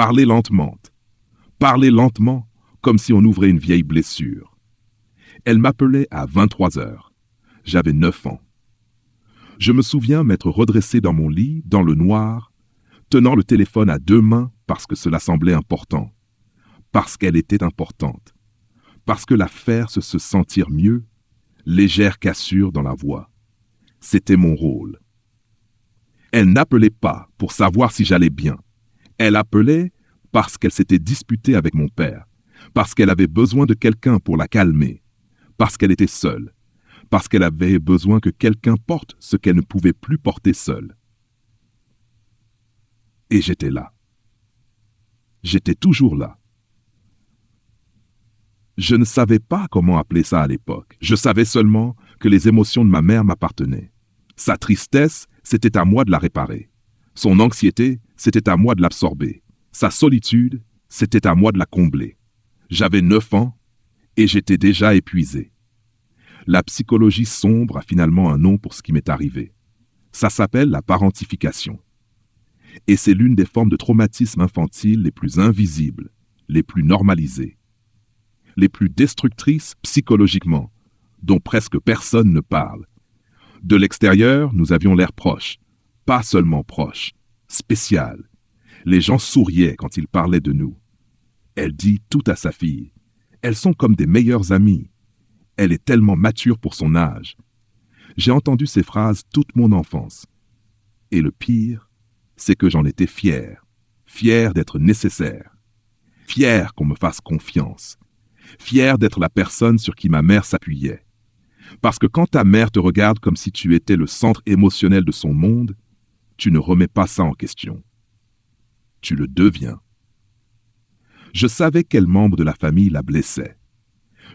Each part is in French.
Parler lentement. Parler lentement, comme si on ouvrait une vieille blessure. Elle m'appelait à 23 heures. J'avais 9 ans. Je me souviens m'être redressé dans mon lit, dans le noir, tenant le téléphone à 2 mains parce que cela semblait important. Parce qu'elle était importante. Parce que la faire se sentir mieux, légère cassure dans la voix. C'était mon rôle. Elle n'appelait pas pour savoir si j'allais bien. Elle appelait parce qu'elle s'était disputée avec mon père, parce qu'elle avait besoin de quelqu'un pour la calmer, parce qu'elle était seule, parce qu'elle avait besoin que quelqu'un porte ce qu'elle ne pouvait plus porter seule. Et j'étais là. J'étais toujours là. Je ne savais pas comment appeler ça à l'époque. Je savais seulement que les émotions de ma mère m'appartenaient. Sa tristesse, c'était à moi de la réparer. Son anxiété, c'était à moi de l'absorber. Sa solitude, c'était à moi de la combler. J'avais 9 ans et j'étais déjà épuisé. La psychologie sombre a finalement un nom pour ce qui m'est arrivé. Ça s'appelle la parentification. Et c'est l'une des formes de traumatisme infantile les plus invisibles, les plus normalisées, les plus destructrices psychologiquement, dont presque personne ne parle. De l'extérieur, nous avions l'air proches, pas seulement proches, spécial. Les gens souriaient quand ils parlaient de nous. Elle dit tout à sa fille. Elles sont comme des meilleures amies. Elle est tellement mature pour son âge. J'ai entendu ces phrases toute mon enfance. Et le pire, c'est que j'en étais fier. Fier d'être nécessaire. Fier qu'on me fasse confiance. Fier d'être la personne sur qui ma mère s'appuyait. Parce que quand ta mère te regarde comme si tu étais le centre émotionnel de son monde, tu ne remets pas ça en question. Tu le deviens. Je savais quel membre de la famille la blessait.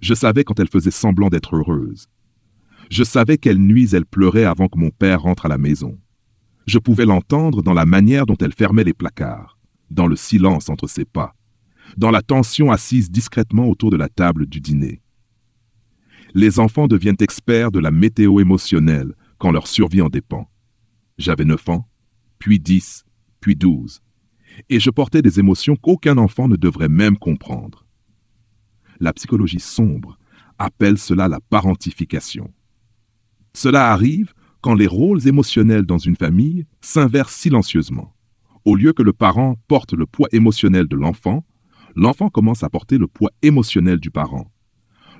Je savais quand elle faisait semblant d'être heureuse. Je savais quelle nuit elle pleurait avant que mon père rentre à la maison. Je pouvais l'entendre dans la manière dont elle fermait les placards, dans le silence entre ses pas, dans la tension assise discrètement autour de la table du dîner. Les enfants deviennent experts de la météo émotionnelle quand leur survie en dépend. J'avais 9 ans, puis 10, puis 12. Et je portais des émotions qu'aucun enfant ne devrait même comprendre. La psychologie sombre appelle cela la parentification. Cela arrive quand les rôles émotionnels dans une famille s'inversent silencieusement. Au lieu que le parent porte le poids émotionnel de l'enfant commence à porter le poids émotionnel du parent.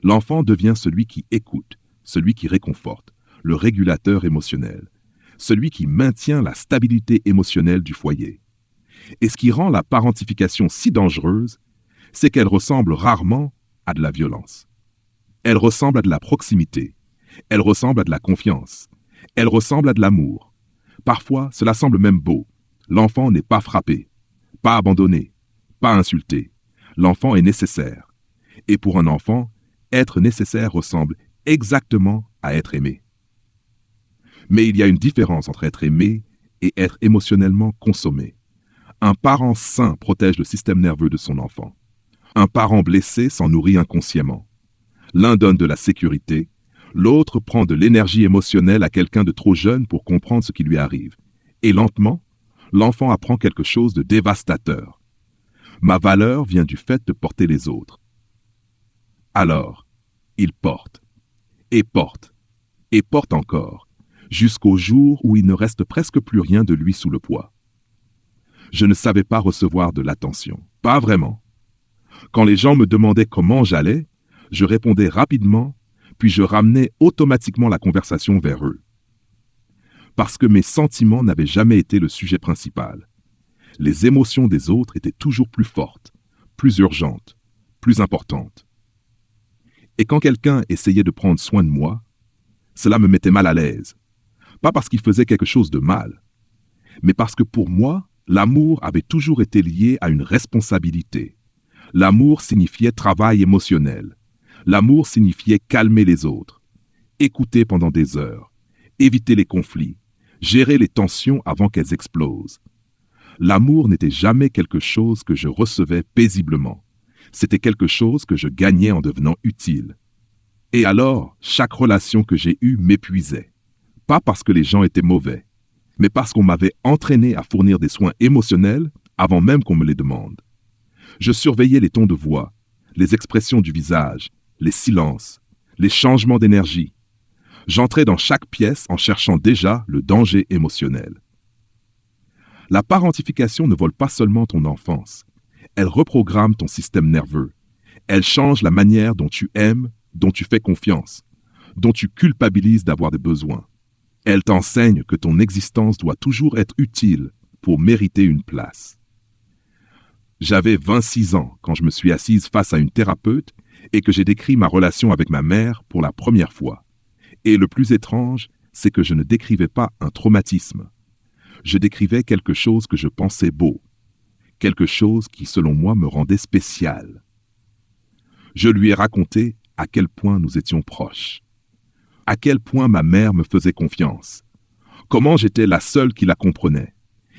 L'enfant devient celui qui écoute, celui qui réconforte, le régulateur émotionnel, celui qui maintient la stabilité émotionnelle du foyer. Et ce qui rend la parentification si dangereuse, c'est qu'elle ressemble rarement à de la violence. Elle ressemble à de la proximité. Elle ressemble à de la confiance. Elle ressemble à de l'amour. Parfois, cela semble même beau. L'enfant n'est pas frappé, pas abandonné, pas insulté. L'enfant est nécessaire. Et pour un enfant, être nécessaire ressemble exactement à être aimé. Mais il y a une différence entre être aimé et être émotionnellement consommé. Un parent sain protège le système nerveux de son enfant. Un parent blessé s'en nourrit inconsciemment. L'un donne de la sécurité, l'autre prend de l'énergie émotionnelle à quelqu'un de trop jeune pour comprendre ce qui lui arrive. Et lentement, l'enfant apprend quelque chose de dévastateur. Ma valeur vient du fait de porter les autres. Alors, il porte, et porte, et porte encore, jusqu'au jour où il ne reste presque plus rien de lui sous le poids. Je ne savais pas recevoir de l'attention, pas vraiment. Quand les gens me demandaient comment j'allais, je répondais rapidement, puis je ramenais automatiquement la conversation vers eux. Parce que mes sentiments n'avaient jamais été le sujet principal. Les émotions des autres étaient toujours plus fortes, plus urgentes, plus importantes. Et quand quelqu'un essayait de prendre soin de moi, cela me mettait mal à l'aise. Pas parce qu'il faisait quelque chose de mal, mais parce que pour moi, l'amour avait toujours été lié à une responsabilité. L'amour signifiait travail émotionnel. L'amour signifiait calmer les autres, écouter pendant des heures, éviter les conflits, gérer les tensions avant qu'elles explosent. L'amour n'était jamais quelque chose que je recevais paisiblement. C'était quelque chose que je gagnais en devenant utile. Et alors, chaque relation que j'ai eue m'épuisait. Pas parce que les gens étaient mauvais, mais parce qu'on m'avait entraîné à fournir des soins émotionnels avant même qu'on me les demande. Je surveillais les tons de voix, les expressions du visage, les silences, les changements d'énergie. J'entrais dans chaque pièce en cherchant déjà le danger émotionnel. La parentification ne vole pas seulement ton enfance, elle reprogramme ton système nerveux. Elle change la manière dont tu aimes, dont tu fais confiance, dont tu culpabilises d'avoir des besoins. Elle t'enseigne que ton existence doit toujours être utile pour mériter une place. J'avais 26 ans quand je me suis assise face à une thérapeute et que j'ai décrit ma relation avec ma mère pour la première fois. Et le plus étrange, c'est que je ne décrivais pas un traumatisme. Je décrivais quelque chose que je pensais beau, quelque chose qui, selon moi, me rendait spécial. Je lui ai raconté à quel point nous étions proches, à quel point ma mère me faisait confiance, comment j'étais la seule qui la comprenait.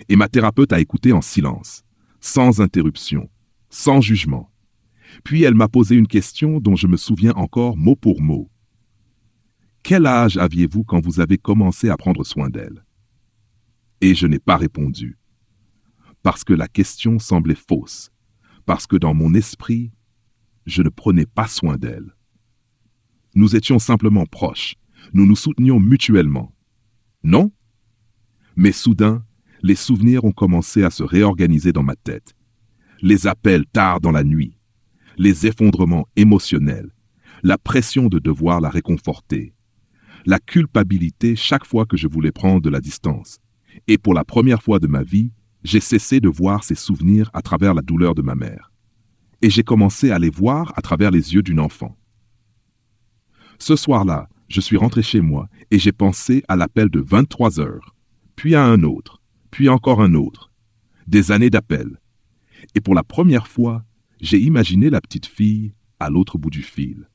Et ma thérapeute a écouté en silence, sans interruption, sans jugement. Puis elle m'a posé une question dont je me souviens encore mot pour mot. Quel âge aviez-vous quand vous avez commencé à prendre soin d'elle? Et je n'ai pas répondu. Parce que la question semblait fausse, parce que dans mon esprit, je ne prenais pas soin d'elle. Nous étions simplement proches, nous nous soutenions mutuellement. Non? Mais soudain, les souvenirs ont commencé à se réorganiser dans ma tête. Les appels tard dans la nuit, les effondrements émotionnels, la pression de devoir la réconforter, la culpabilité chaque fois que je voulais prendre de la distance. Et pour la première fois de ma vie, j'ai cessé de voir ces souvenirs à travers la douleur de ma mère. Et j'ai commencé à les voir à travers les yeux d'une enfant. Ce soir-là, je suis rentré chez moi et j'ai pensé à l'appel de 23 heures, puis à un autre, puis encore un autre. Des années d'appels. Et pour la première fois, j'ai imaginé la petite fille à l'autre bout du fil.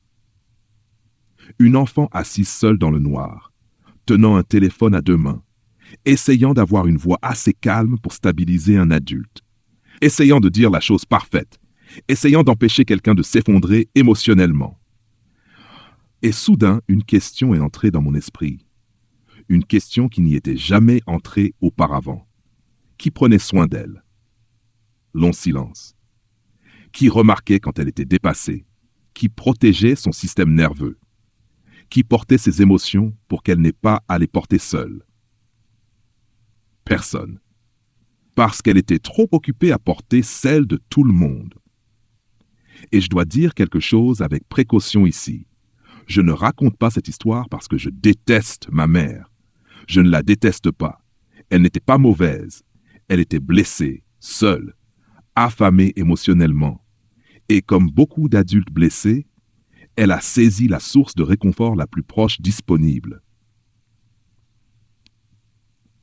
Une enfant assise seule dans le noir, tenant un téléphone à deux mains, essayant d'avoir une voix assez calme pour stabiliser un adulte, essayant de dire la chose parfaite, essayant d'empêcher quelqu'un de s'effondrer émotionnellement. Et soudain, une question est entrée dans mon esprit. Une question qui n'y était jamais entrée auparavant. Qui prenait soin d'elle? Long silence. Qui remarquait quand elle était dépassée? Qui protégeait son système nerveux? Qui portait ses émotions pour qu'elle n'ait pas à les porter seule? Personne. Parce qu'elle était trop occupée à porter celle de tout le monde. Et je dois dire quelque chose avec précaution ici. Je ne raconte pas cette histoire parce que je déteste ma mère. Je ne la déteste pas. Elle n'était pas mauvaise. Elle était blessée, seule, affamée émotionnellement. Et comme beaucoup d'adultes blessés, elle a saisi la source de réconfort la plus proche disponible.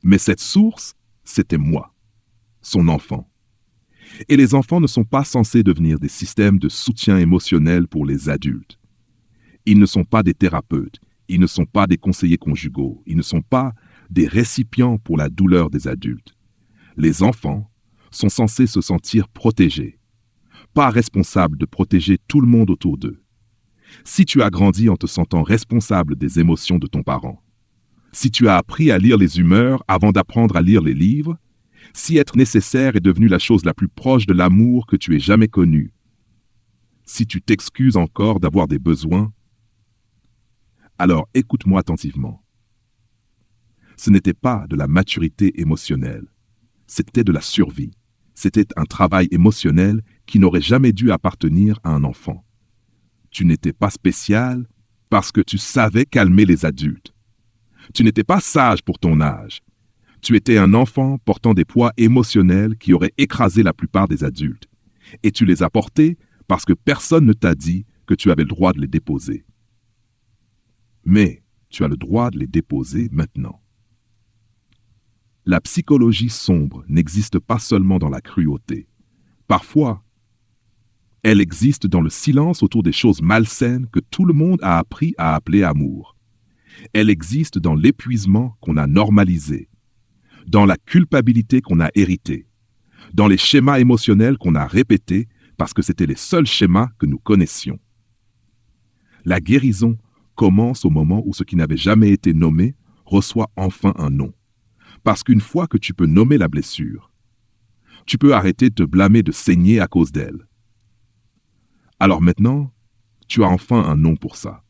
Mais cette source, c'était moi, son enfant. Et les enfants ne sont pas censés devenir des systèmes de soutien émotionnel pour les adultes. Ils ne sont pas des thérapeutes, ils ne sont pas des conseillers conjugaux, ils ne sont pas des récipients pour la douleur des adultes. Les enfants sont censés se sentir protégés, pas responsables de protéger tout le monde autour d'eux. Si tu as grandi en te sentant responsable des émotions de ton parent, si tu as appris à lire les humeurs avant d'apprendre à lire les livres, si être nécessaire est devenu la chose la plus proche de l'amour que tu aies jamais connu, si tu t'excuses encore d'avoir des besoins, alors écoute-moi attentivement. Ce n'était pas de la maturité émotionnelle, c'était de la survie. C'était un travail émotionnel qui n'aurait jamais dû appartenir à un enfant. Tu n'étais pas spécial parce que tu savais calmer les adultes. Tu n'étais pas sage pour ton âge. Tu étais un enfant portant des poids émotionnels qui auraient écrasé la plupart des adultes. Et tu les as portés parce que personne ne t'a dit que tu avais le droit de les déposer. Mais tu as le droit de les déposer maintenant. La psychologie sombre n'existe pas seulement dans la cruauté. Parfois, elle existe dans le silence autour des choses malsaines que tout le monde a appris à appeler amour. Elle existe dans l'épuisement qu'on a normalisé, dans la culpabilité qu'on a héritée, dans les schémas émotionnels qu'on a répétés parce que c'était les seuls schémas que nous connaissions. La guérison commence au moment où ce qui n'avait jamais été nommé reçoit enfin un nom. Parce qu'une fois que tu peux nommer la blessure, Tu peux arrêter de te blâmer de saigner à cause d'elle. Alors maintenant, tu as enfin un nom pour ça.